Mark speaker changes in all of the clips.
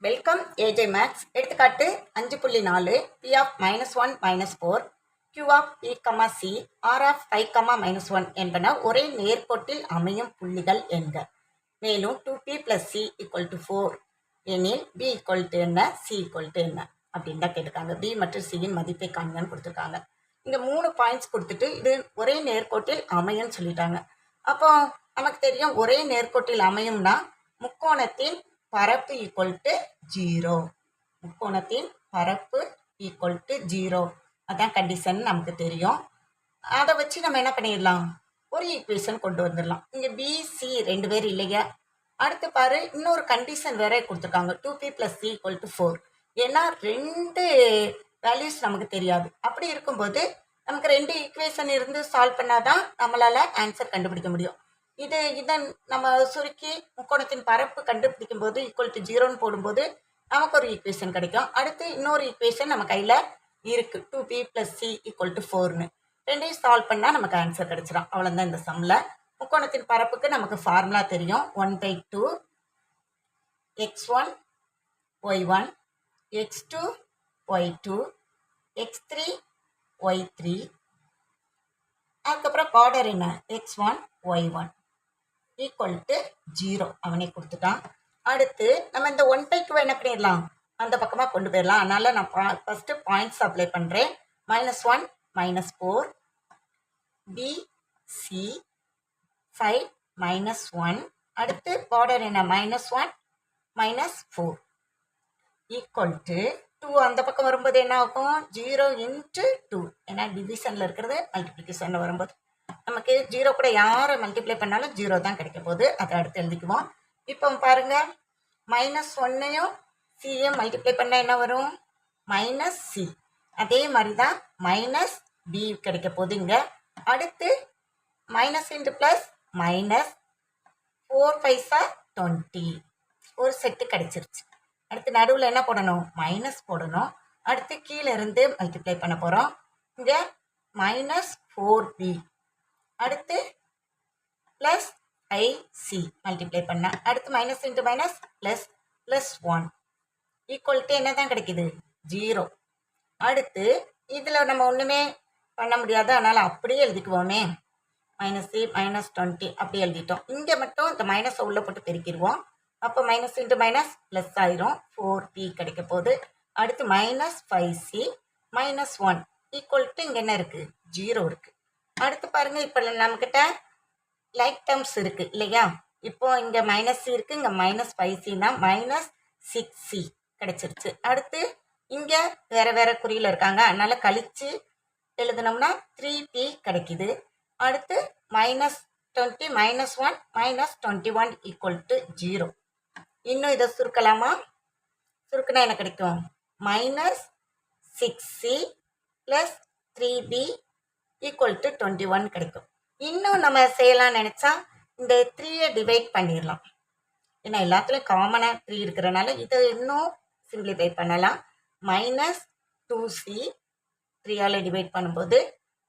Speaker 1: Welcome AJ maths. எடுத்துக்காட்டு 5.4 p of -1 -4 q of p, c r of 5, -1 என்பன ஒரே நேர்கோட்டில் அமையும் புள்ளிகள் என்க. மேலும் 2p plus c equal to 4 எனில் b equal to என்ன, c equal to என்ன அப்படின்னு தான் கேட்டிருக்காங்க. b மற்றும் c இன் மதிப்பை காண்கன்னு கொடுத்துருக்காங்க. இங்கே 3 பாயிண்ட்ஸ் கொடுத்துட்டு இது ஒரே நேர்கோட்டில் அமையும்னு சொல்லிட்டாங்க. அப்போ நமக்கு தெரியும் ஒரே நேர்கோட்டில் அமையும்னா முக்கோணத்தின் பரப்பு ஈக்குவல் டு 0. முக்கோணத்தின் பரப்பு ஈக்குவல் டு 0 அதான் கண்டிஷன் நமக்கு தெரியும். அதை வச்சு நம்ம என்ன பண்ணிடலாம், ஒரு ஈக்குவேஷன் கொண்டு வந்துடலாம். இங்கே பிசி 2 பேர் இல்லையா. அடுத்து பாரு, இன்னொரு கண்டிஷன் வேற கொடுத்துருக்காங்க. 2p + c = 4. ஏன்னா 2 வேல்யூஸ் நமக்கு தெரியாது. அப்படி இருக்கும்போது நமக்கு 2 ஈக்குவேஷன் இருந்து சால்வ் பண்ணாதான் நம்மளால ஆன்சர் கண்டுபிடிக்க முடியும். இதன் நம்ம சுருக்கி முக்கோணத்தின் பரப்பு கண்டுபிடிக்கும் போது ஈக்குவல் டு 0ன்னு போடும்போது நமக்கு ஒரு ஈக்குவேஷன் கிடைக்கும். அடுத்து இன்னொரு ஈக்குவேஷன் நம்ம கையில் இருக்கு, 2p + c = 4ன்னு. ரெண்டையும் சால்வ் பண்ணால் நமக்கு ஆன்சர் கிடைச்சிடும். அவ்வளோதான் இந்த சம்மில். முக்கோணத்தின் பரப்புக்கு நமக்கு ஃபார்முலா தெரியும். 1/2 x1 y1 x2 y2 x3 y3. அதுக்கப்புறம் பார்டர் என்ன, x1 y1 = 0 அவனே கொடுத்துட்டான். அடுத்து நம்ம இந்த 1/2 என்ன பண்ணிடலாம், அந்த பக்கமாக கொண்டு போயிடலாம். அதனால நான் ஃபஸ்ட்டு பாயிண்ட்ஸ் அப்ளை பண்ணுறேன். -1 -4 b c 5 -1. அடுத்து பார்டர் என்ன, -1 -4 = 2. அந்த பக்கம் வரும்போது என்ன ஆகும், 0 × 2. ஏன்னா டிவிஷனில் இருக்கிறது மல்டிப்ளிகேஷனில் வரும்போது நமக்கு 0 கூட யாரை மல்டிப்ளை பண்ணாலும் 0 தான் கிடைக்க போகுது. அதை அடுத்து எழுதிக்குவோம். இப்போ பாருங்க, -1ஐயும் c-யும் மல்டிப்ளை பண்ணால் என்ன வரும், -c. அதே மாதிரி தான் -b கிடைக்க போகுது இங்கே. அடுத்து மைனஸ் இன்ட்டு ப்ளஸ் -4 5 20 ஒரு செட்டு கிடைச்சிருச்சு. அடுத்து நடுவில் என்ன போடணும், மைனஸ் போடணும். அடுத்து கீழே இருந்து மல்டிப்ளை பண்ண போகிறோம். இங்கே -4b. அடுத்து ப்ளஸ் ic மல்டிப்ளை பண்ண. அடுத்து மைனஸ் இன்ட்டு மைனஸ் ++1 = என்ன தான் கிடைக்குது, 0. அடுத்து இதில் நம்ம ஒன்றுமே பண்ண முடியாது, அதனால் அப்படியே எழுதிக்குவோமே. -c -20 அப்படி எழுதிட்டோம். இங்கே மட்டும் இந்த மைனஸை உள்ளே போட்டு பெருக்கிடுவோம். அப்போ மைனஸ் இன்ட்டு மைனஸ் ப்ளஸ் ஆயிரும், 4p கிடைக்க போகுது. அடுத்து -5c -1 = இங்கே என்ன இருக்குது, 0 இருக்குது. அடுத்து பாருங்கள், இப்போ நம்மக்கிட்ட லைக் டேர்ம்ஸ் இருக்குது இல்லையா. இப்போ இங்கே -c இருக்குது, இங்கே -5cனா -6c கிடைச்சிருச்சு. அடுத்து இங்கே வேறு வேறு குறியில் இருக்காங்க, அதனால் கழித்து எழுதுனோம்னா 3p கிடைக்குது. அடுத்து -20 -1 -21 = 0. இன்னும் இதை சுருக்கலாமா, சுருக்குனா என்ன கிடைக்கும், -6c + 3b = 21 கிடைக்கும். இன்னும் நம்ம செய்யலாம் நினச்சா இந்த 3யை டிவைட் பண்ணிடலாம். ஏன்னா எல்லாத்துலேயும் காமனாக 3 இருக்கிறனால இதை இன்னும் சிம்பிளிஃபை பண்ணலாம். -2c 3ஆல் டிவைட் பண்ணும்போது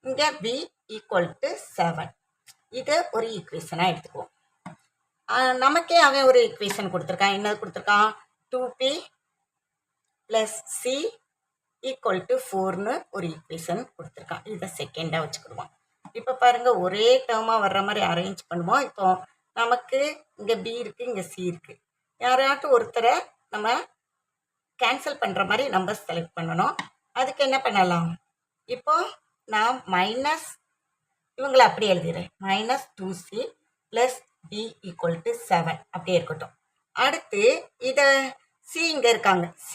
Speaker 1: இங்கே b = 7. இது ஒரு ஈக்குவேஷனாக எடுத்துக்குவோம். நமக்கே அவன் ஒரு ஈக்குவேஷன் கொடுத்துருக்கான். என்ன கொடுத்துருக்கான், 2p + c = 4ன்னு ஒரு ஈக்குவேஷன் கொடுத்துருக்கான். இதை செகண்டாக வச்சுக்கிடுவோம். இப்போ பாருங்கள், ஒரே டேர்மாக வர்ற மாதிரி அரேஞ்ச் பண்ணுவோம். இப்போ நமக்கு இங்கே b இருக்குது, இங்கே c இருக்குது. யாராட்டும் ஒருத்தரை நம்ம கேன்சல் பண்ணுற மாதிரி நம்பர்ஸ் செலக்ட் பண்ணணும். அதுக்கு என்ன பண்ணலாம், இப்போ நான் இவங்களை அப்படி எழுதிடுறேன். -2c + b = 7 அப்படியே இருக்கட்டும். அடுத்து இதை c இங்கே இருக்காங்க, c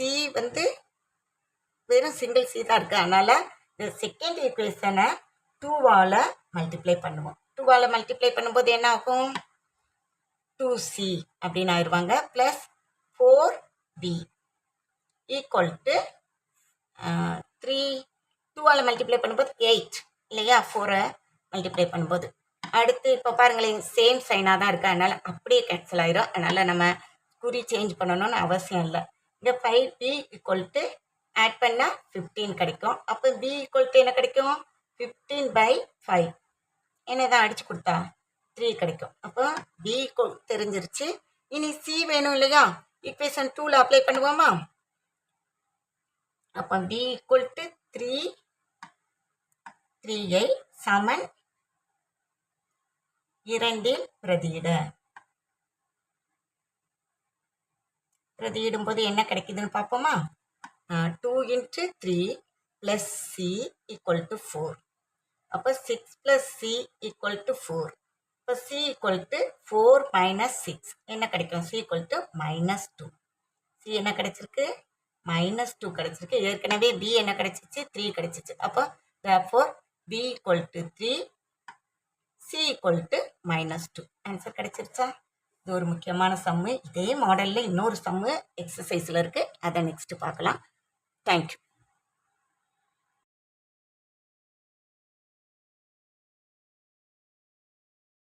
Speaker 1: வெறும் சிங்கிள் c தான் இருக்குது. அதனால் இந்த செகண்ட் ஈக்குவேஷனை 2ஆல் மல்டிப்ளை பண்ணுவோம். 2ஆல் மல்டிப்ளை பண்ணும்போது என்ன ஆகும், 2c அப்படின்னு ஆயிடுவாங்க. +4b = 3. 2ஆல் மல்டிப்ளை பண்ணும்போது 8 இல்லையா, 4ஐ மல்டிப்ளை பண்ணும்போது. அடுத்து இப்போ பாருங்களேன், சேம் சைனாக தான் இருக்குது, அதனால் அப்படியே கேன்சல் ஆயிரும். அதனால் நம்ம குறி சேஞ்ச் பண்ணணும்னு அவசியம் இல்லை. இங்கே 5b = ஆட் பண்ணால் 15 கிடைக்கும். அப்போ b = என்ன கிடைக்கும், 15/5. என்ன தான் அடித்து கொடுத்தா 3 கிடைக்கும். அப்போ b தெரிஞ்சிருச்சு. இனி c வேணும் இல்லையா, ஈக்குவேஷன் 2ல் அப்ளை பண்ணுவோமா? அப்போ b ஈக்குவல் டு 3ஐ சமன் 2ல் பிரதியிடும்போது என்ன கிடைக்குதுன்னு பார்ப்போமா? 2 × 3 + c = 4. அப்போ 6 + c = 4. இப்போ c = 4 - 6 என்ன கிடைக்கும்? c = -2. c என்ன கிடைச்சிருக்கு? -2 கிடைச்சிருக்கு. ஏற்கனவே b என்ன கிடைச்சிச்சு? 3 கிடைச்சிச்சு. அப்போ therefore b = 3, c = -2. ஆன்சர் கிடைச்சிருச்சா? இது ஒரு முக்கியமான சம்மு. இதே மாடலில் இன்னொரு சம்மு எக்ஸசைஸில் இருக்குது. அதை நெக்ஸ்ட்டு பார்க்கலாம். தேங்க்யூ.